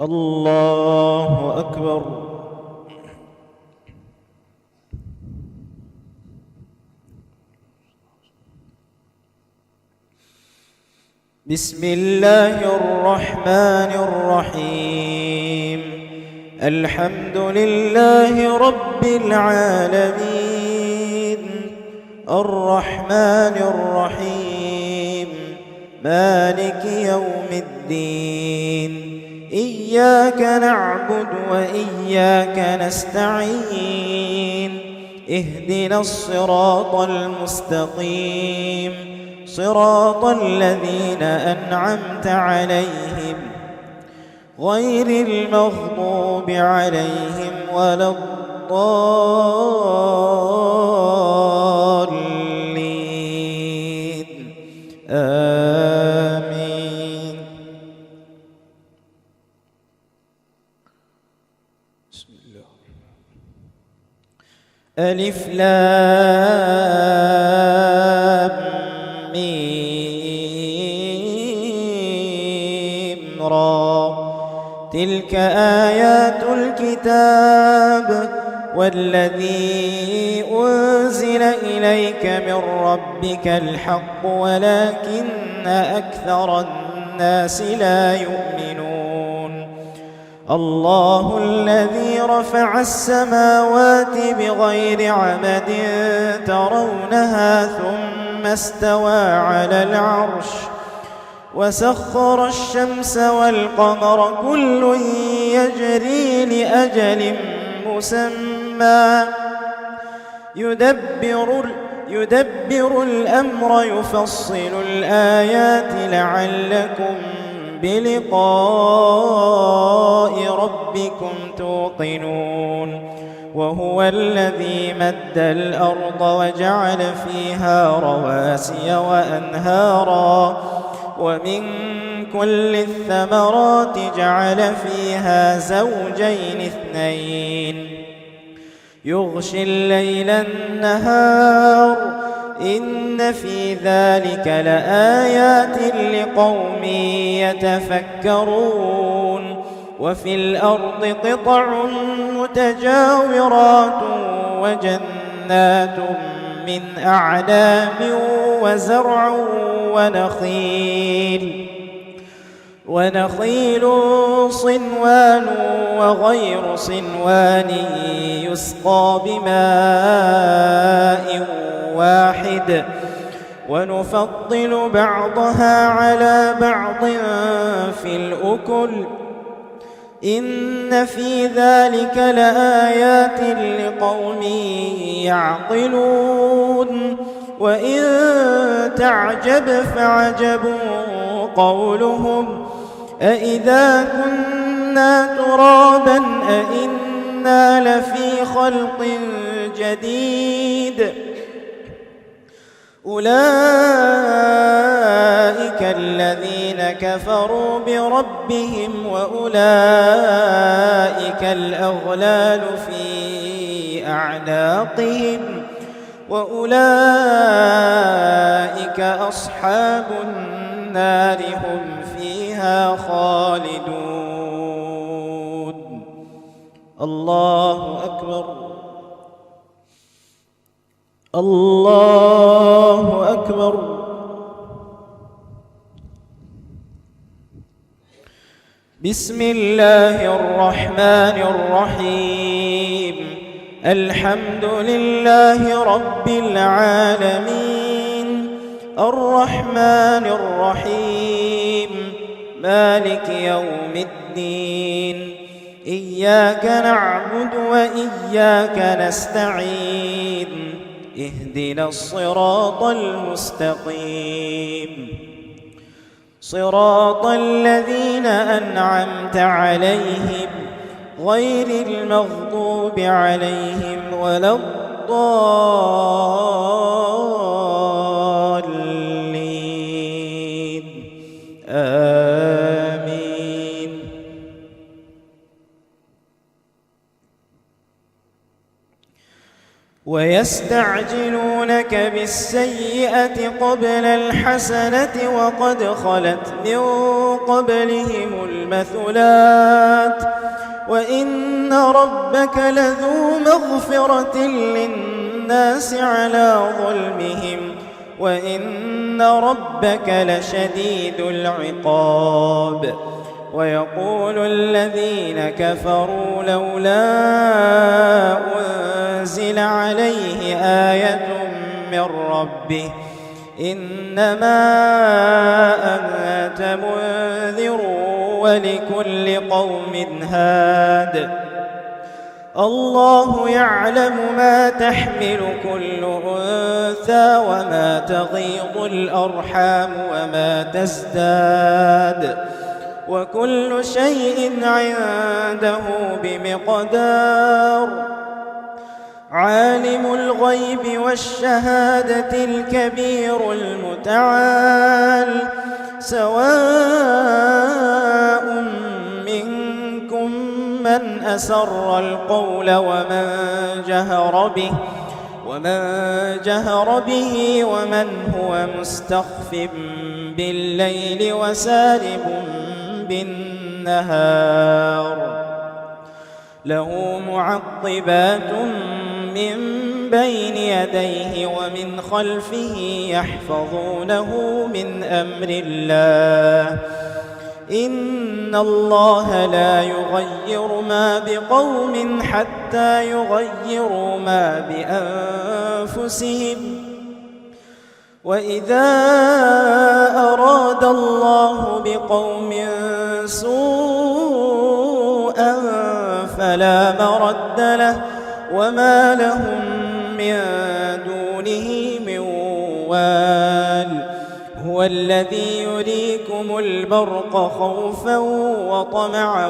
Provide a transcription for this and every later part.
الله أكبر. بسم الله الرحمن الرحيم. الحمد لله رب العالمين، الرحمن الرحيم، مالك يوم الدين. إياك نعبد وإياك نستعين. اهدنا الصراط المستقيم، صراط الذين أنعمت عليهم غير المغضوب عليهم ولا الضالين. آمين. بسم الله. ألف لام ميم را. تلك آيات الكتاب والذي أنزل إليك من ربك الحق ولكن أكثر الناس لا يؤمنون. الله الذي رفع السماوات بغير عمد ترونها ثم استوى على العرش وسخر الشمس والقمر كل يجري لأجل مسمى يدبر الأمر يفصل الآيات لعلكم بلقاء ربكم توقنون. وهو الذي مد الأرض وجعل فيها رواسي وأنهارا ومن كل الثمرات جعل فيها زوجين اثنين يغشي الليل النهار إن في ذلك لآيات لقوم يتفكرون. وفي الأرض قطع متجاورات وجنات من أعناب وزرع ونخيل صنوان وغير صنوان يسقى بماء واحد ونفضل بعضها على بعض في الأكل إن في ذلك لآيات لقوم يعقلون. وإن تعجب فعجب قولهم أإذا كنا ترابا أإنا لفي خلق جديد. أولئك الذين كفروا بربهم وأولئك الأغلال في أعناقهم وأولئك أصحاب النار هم فيها خالدون. الله أكبر. الله أكبر. بسم الله الرحمن الرحيم. الحمد لله رب العالمين الرحمن الرحيم مالك يوم الدين. إياك نعبد وإياك نستعين. اهدنا الصراط المستقيم صراط الذين أنعمت عليهم غير المغضوب عليهم ولا الضالين. آمين. ويستعجلونك بالسيئة قبل الحسنة وقد خلت من قبلهم المثلات وإن ربك لذو مغفرة للناس على ظلمهم وإن ربك لشديد العقاب. ويقول الذين كفروا لولا أنزل عليه آية من ربه إنما أنت منذر ولكل قوم هاد الله يعلم ما تحمل كل أنثى وما تغيض الأرحام وما تزداد وكل شيء عنده بمقدار. عالم الغيب والشهادة الكبير المتعال سواء منكم من أسر القول ومن جهر به ومن هو مستخف بالليل وسارب بالنهار له معقبات من بين يديه ومن خلفه يحفظونه من أمر الله إن الله لا يغير ما بقوم حتى يغيروا ما بأنفسهم وإذا أراد الله بقوم سوءا فلا مرد له وما لهم من دونه من وال هو الذي يريكم البرق خوفا وطمعا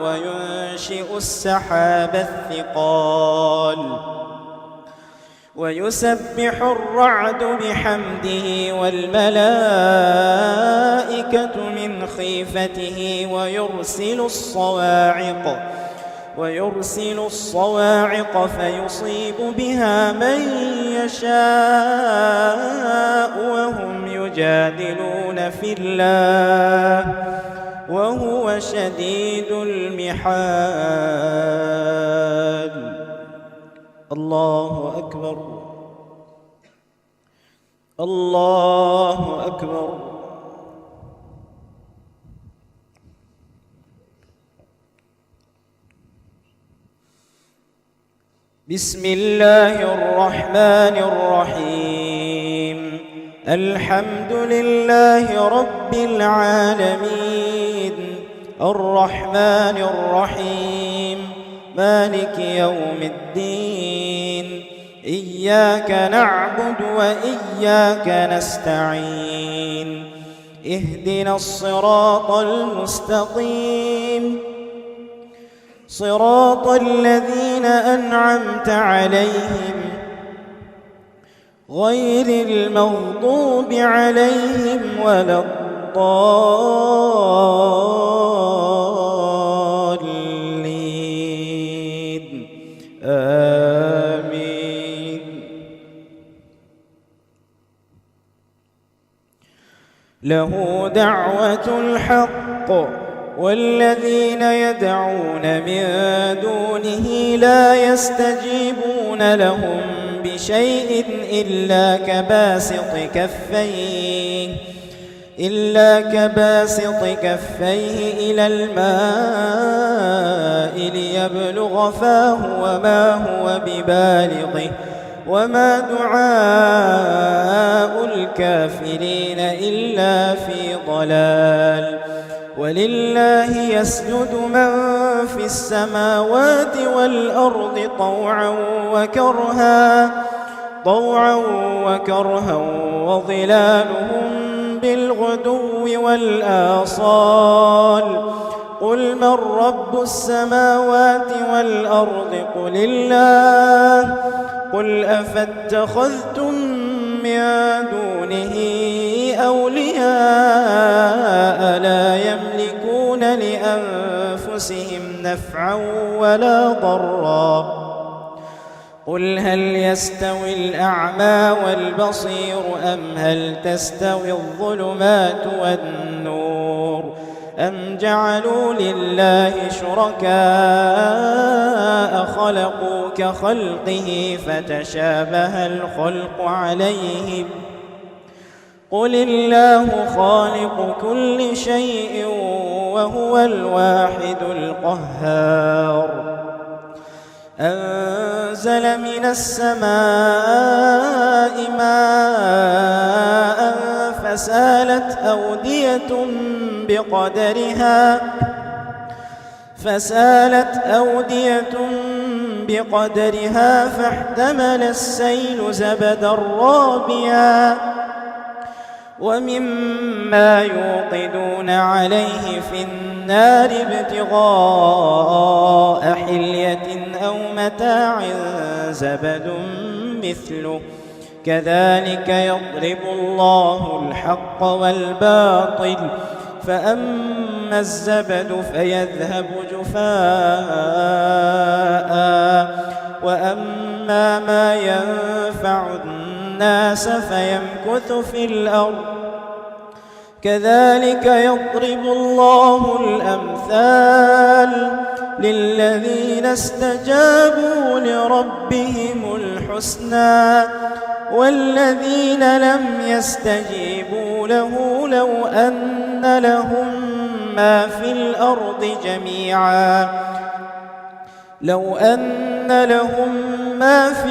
وينشئ السحاب الثقال ويسبح الرعد بحمده والملائكة من خيفته ويرسل الصواعق فيصيب بها من يشاء وهم يجادلون في الله وهو شديد المحال. الله أكبر الله أكبر. بسم الله الرحمن الرحيم الحمد لله رب العالمين الرحمن الرحيم مالك يوم الدين إياك نعبد وإياك نستعين اهدنا الصراط المستقيم صراط الذين أنعمت عليهم غير المغضوب عليهم ولا الضالين آمين. له دعوة الحق والذين يدعون من دونه لا يستجيبون لهم بشيء إلا كباسط كفيه إلى الماء ليبلغ فاه وما هو ببالغه وما دعاء الكافرين إلا في ضلال. ولله يسجد من في السماوات والأرض طوعا وكرها وظلالهم بالغدو والآصال. قل من رب السماوات والأرض قل الله. قل أفاتخذتم من دونه أولياء لا يملكون لأنفسهم نفعا ولا ضرا. قل هل يستوي الأعمى والبصير أم هل تستوي الظلمات والنور أم جعلوا لله شركاء خلقوا كخلقه فتشابه الخلق عليهم قل الله خالق كل شيء وهو الواحد القهار أنزل من السماء ماء فسالت أودية بقدرها فاحتمل السيل زبدا رابيا ومما يوقدون عليه في النار ابتغاء حلية أو متاع زبد مثله كذلك يضرب الله الحق والباطل فأما الزبد فيذهب جفاء وأما ما ينفع الناس فيمكث في الأرض كذلك يضرب الله الأمثال للذين استجابوا لربهم الحسنى والذين لم يستجيبوا له لو أن لهم ما في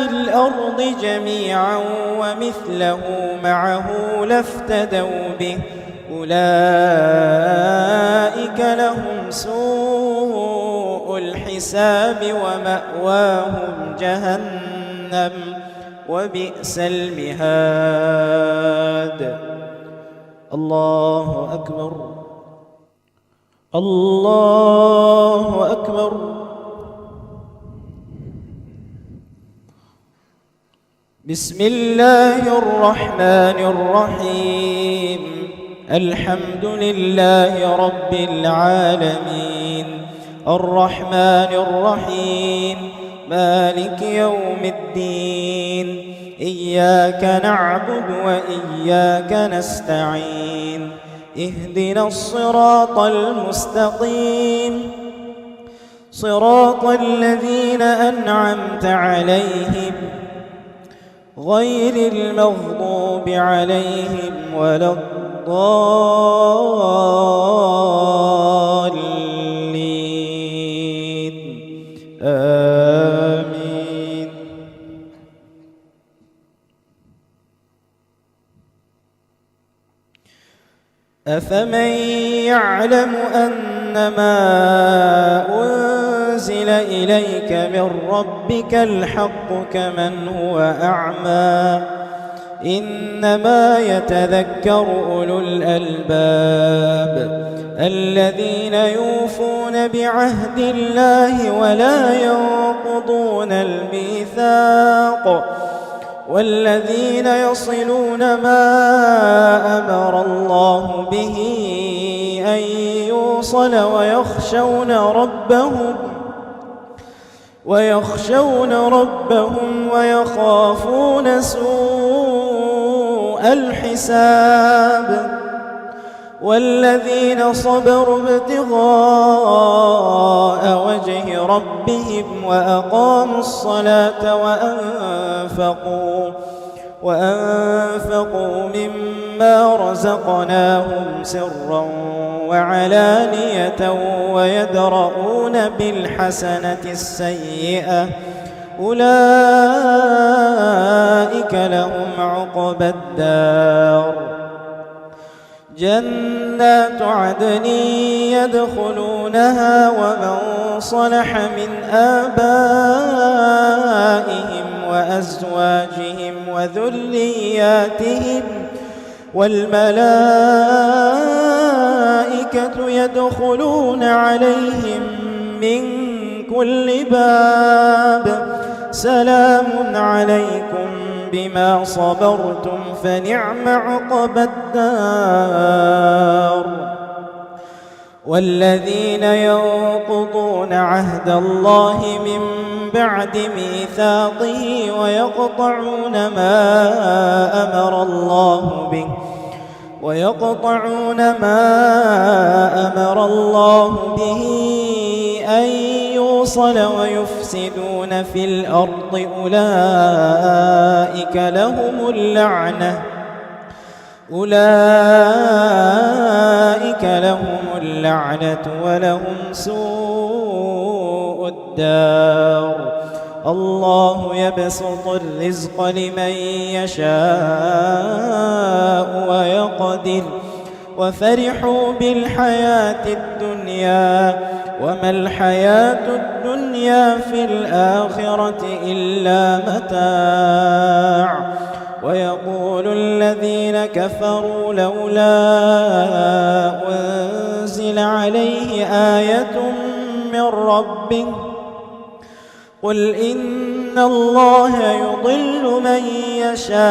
الأرض جميعا ومثله معه لافتدوا به أولئك لهم سوء الحساب ومأواهم جهنم وبئس المهاد. الله أكبر الله أكبر. بسم الله الرحمن الرحيم. الحمد لله رب العالمين الرحمن الرحيم مالك يوم الدين إياك نعبد وإياك نستعين اهدنا الصراط المستقيم صراط الذين أنعمت عليهم غير المغضوب عليهم ولا الضالين آمين. أفمن يعلم أنما أنزل إليك من ربك الحق كمن هو أعمى إنما يتذكر أولو الألباب الذين يوفون بعهد الله ولا ينقضون الميثاق والذين يصلون ما أمر الله به أن يوصل ويخشون ربهم ويخافون سوء الحساب والذين صبروا ابتغاء وجه ربهم وأقاموا الصلاة وأنفقوا مما رزقناهم سرا وعلانية ويدرؤون بالحسنة السيئة أولئك لهم عقبى الدار جنات عدن يدخلونها ومن صلح من آبائهم وأزواجهم وذرياتهم والملائكة يدخلون عليهم من كل باب سلام عليكم بما صبرتم فنعم عقبى الدار. والذين ينقضون عهد الله من بعد ميثاقه ويقطعون ما أمر الله به أن يوصل ويفسدون في الأرض أولئك لهم اللعنة ولهم سوء الدار. الله يبسط الرزق لمن يشاء ويقدر وفرحوا بالحياة الدنيا وما الحياة الدنيا في الآخرة إلا متاع. ويقول الذين كفروا لولا أنزل عليه آية من ربه قل إن الله يضل من يشاء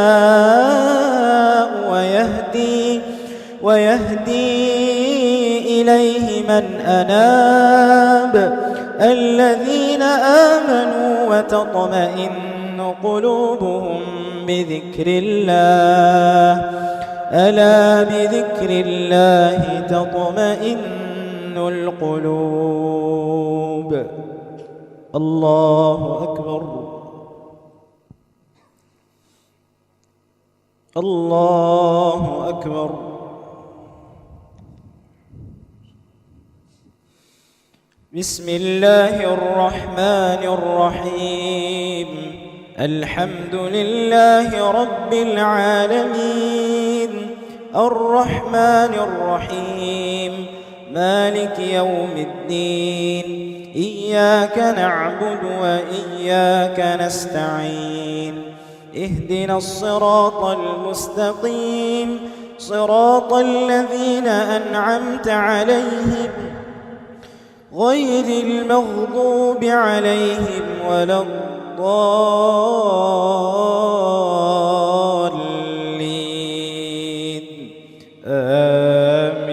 ويهدي إليه من أناب الذين آمنوا وتطمئن قلوبهم بذكر الله ألا بذكر الله تطمئن القلوب. الله أكبر. الله أكبر. بسم الله الرحمن الرحيم. الحمد لله رب العالمين الرحمن الرحيم مالك يوم الدين إياك نعبد وإياك نستعين اهدنا الصراط المستقيم صراط الذين أنعمت عليهم غير المغضوب عليهم ولا الضالين آمين.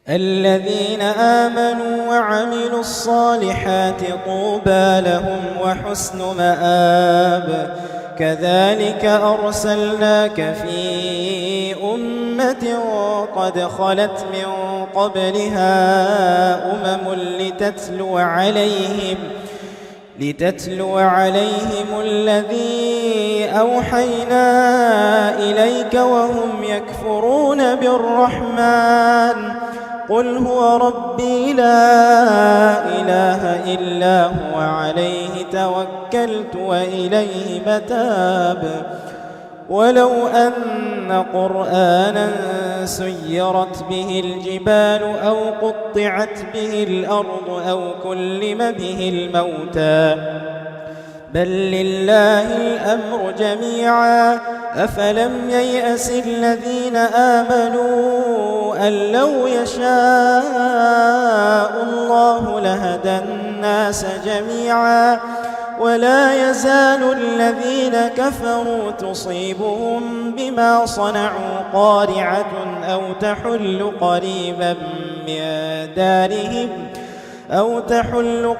الذين آمنوا وعملوا الصالحات طوبى لهم وحسن مآب. كذلك أرسلناك في أمة قد خلت من قبلها لتتلو عليهم الذي أوحينا إليك وهم يكفرون بالرحمن قل هو ربي لا إله إلا هو عليه توكلت وإليه متاب. ولو أن قرآنا سيرت به الجبال أو قطعت به الأرض أو كلم به الموتى بل لله الأمر جميعا أفلم ييأس الذين آمنوا أن لو يشاء الله لهدى الناس جميعا ولا يزال الذين كفروا تصيبهم بما صنعوا قارعة أو تحل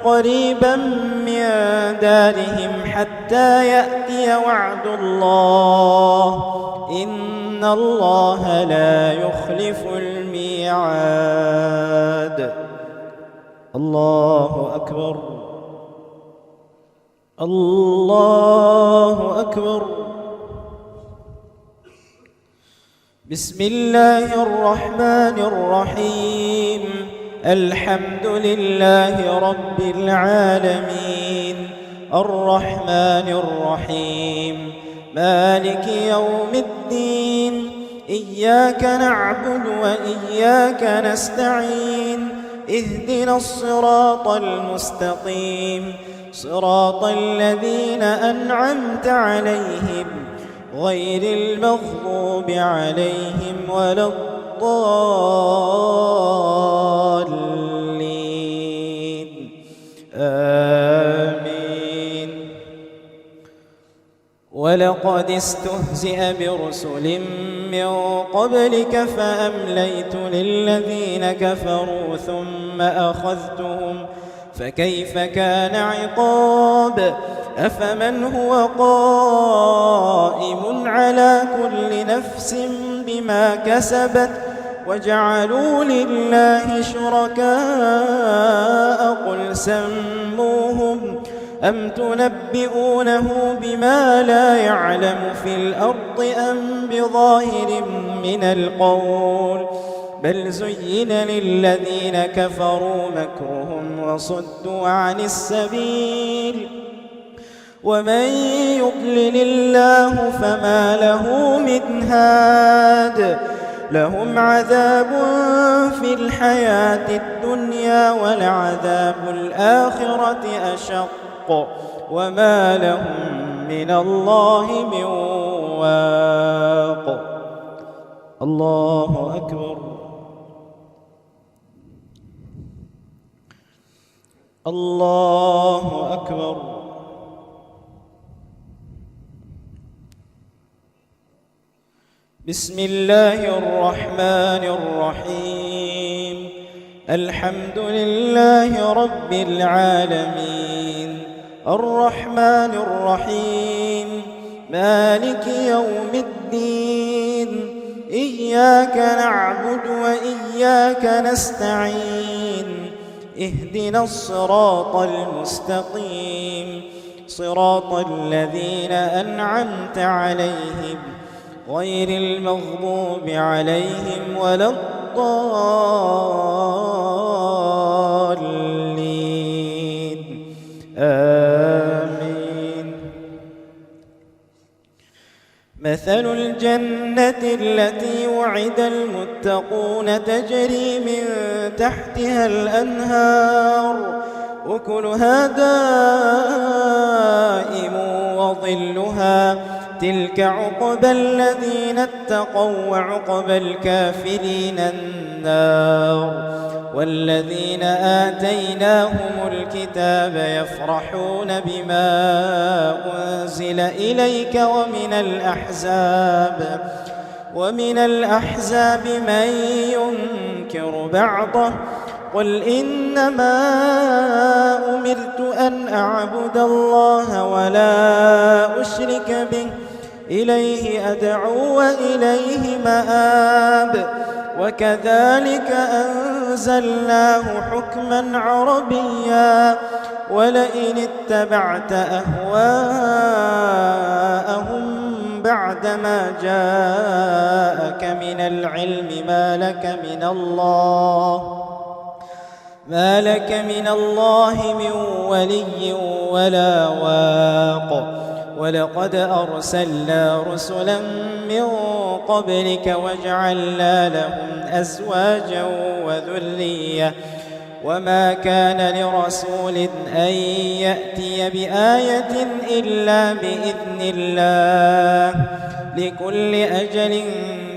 قريبا من دارهم حتى يأتي وعد الله إن الله لا يخلف الميعاد. الله أكبر. الله أكبر. بسم الله الرحمن الرحيم. الحمد لله رب العالمين الرحمن الرحيم مالك يوم الدين إياك نعبد وإياك نستعين اهدنا الصراط المستقيم صراط الذين أنعمت عليهم غير المغضوب عليهم ولا الضالين آمين. ولقد استهزئ برسل من قبلك فأمليت للذين كفروا ثم أخذتهم فكيف كان عقاب أفمن هو قائم على كل نفس بما كسبت وجعلوا لله شركاء قل سموهم أم تنبئونه بما لا يعلم في الأرض أم بظاهر من القول بل زين للذين كفروا مكرهم وصدوا عن السبيل ومن يضلل الله فما له من هاد لهم عذاب في الحياة الدنيا ولعذاب الآخرة أشق وما لهم من الله من واق. الله أكبر. الله أكبر. بسم الله الرحمن الرحيم الحمد لله رب العالمين الرحمن الرحيم مالك يوم الدين إياك نعبد وإياك نستعين اهدنا الصراط المستقيم صراط الذين أنعمت عليهم غير المغضوب عليهم ولا الضالين آمين. مثل الجنة التي وعد المتقون تجري من تحتها الأنهار أكلها دائم وظلها تلك عقبى الذين اتقوا وعقبى الكافرين النار. والذين آتيناهم الكتاب يفرحون بما أنزل إليك ومن الأحزاب من ينكر بعضه قل إنما أمرت أن أعبد الله ولا أشرك به إليه أدعو وإليه مآب. وكذلك أنزلناه حكما عربيا ولئن اتبعت أهواءهم بعدما جاءك من العلم ما لك من الله من ولي ولا واق. ولقد أرسلنا رسلا من قبلك وجعلنا لهم أزواجا وذرية وما كان لرسول أن يأتي بآية إلا بإذن الله لكل أجل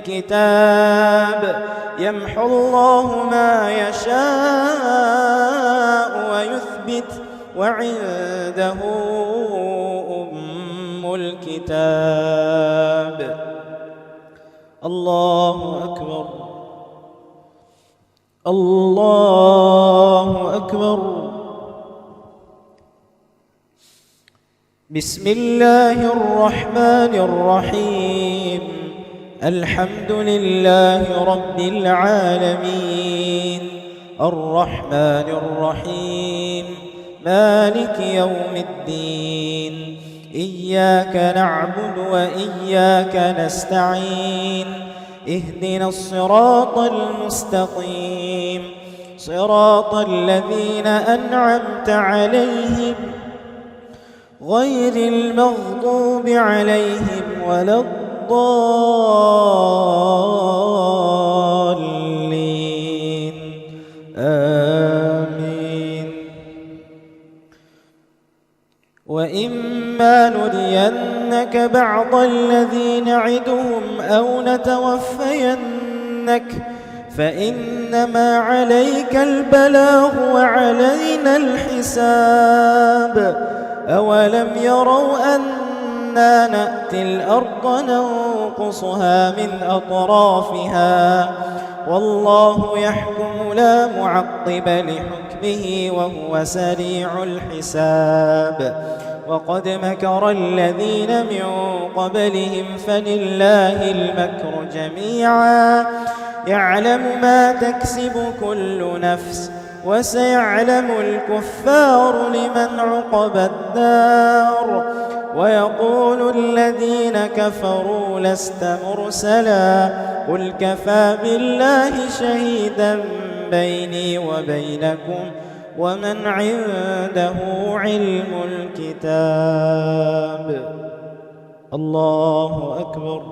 كتاب يمحو الله ما يشاء ويثبت وعنده أم الكتاب. الله أكبر. الله أكبر. بسم الله الرحمن الرحيم الحمد لله رب العالمين الرحمن الرحيم مالك يوم الدين إياك نعبد وإياك نستعين اهدنا الصراط المستقيم صراط الذين أنعمت عليهم غير المغضوب عليهم ولا الضالين آمين. وإما نرينك بعض الذي نعدهم أو نتوفينك فإنما عليك البلاغ وعلينا الحساب. أولم يروا أن إنا نأتي الأرض ننقصها من أطرافها والله يحكم لا معقب لحكمه وهو سريع الحساب وقد مكر الذين من قبلهم فلله المكر جميعا يعلم ما تكسب كل نفس وسيعلم الكفار لمن عقبى الدار ويقول الذين كفروا لست مرسلا قل كفى بالله شهيدا بيني وبينكم ومن عنده علم الكتاب الله أكبر.